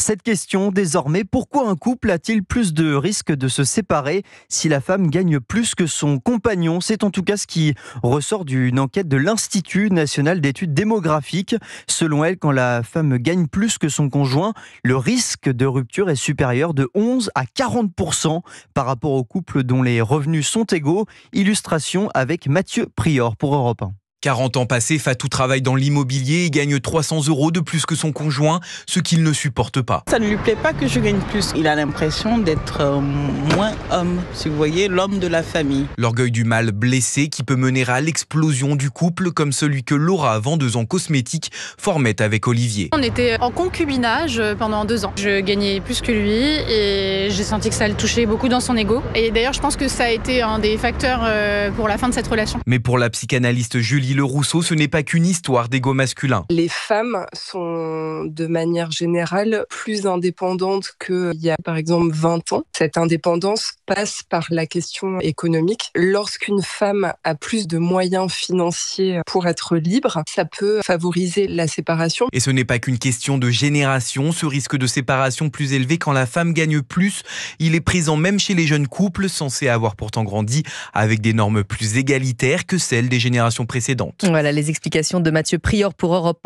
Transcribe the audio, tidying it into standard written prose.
Cette question désormais, pourquoi un couple a-t-il plus de risques de se séparer si la femme gagne plus que son compagnon? C'est en tout cas ce qui ressort d'une enquête de l'Institut national d'études démographiques. Selon elle, quand la femme gagne plus que son conjoint, le risque de rupture est supérieur de 11 à 40% par rapport aux couples dont les revenus sont égaux. Illustration avec Mathieu Prior pour Europe 1. 40 ans passés, Fatou travaille dans l'immobilier et gagne 300 € de plus que son conjoint, ce qu'il ne supporte pas. Ça ne lui plaît pas que je gagne plus. Il a l'impression d'être moins homme, si vous voyez, l'homme de la famille. L'orgueil du mâle blessé qui peut mener à l'explosion du couple, comme celui que Laura, vendeuse en cosmétiques, formait avec Olivier. On était en concubinage pendant 2 ans. Je gagnais plus que lui et j'ai senti que ça le touchait beaucoup dans son ego. Et d'ailleurs, je pense que ça a été un des facteurs pour la fin de cette relation. Mais pour la psychanalyste Julie Le Rousseau, ce n'est pas qu'une histoire d'ego masculin. Les femmes sont de manière générale plus indépendantes qu'il y a par exemple 20 ans. Cette indépendance passe par la question économique. Lorsqu'une femme a plus de moyens financiers pour être libre, ça peut favoriser la séparation. Et ce n'est pas qu'une question de génération. Ce risque de séparation plus élevé quand la femme gagne plus, il est présent même chez les jeunes couples censés avoir pourtant grandi avec des normes plus égalitaires que celles des générations précédentes. Voilà les explications de Mathieu Prior pour Europe 1.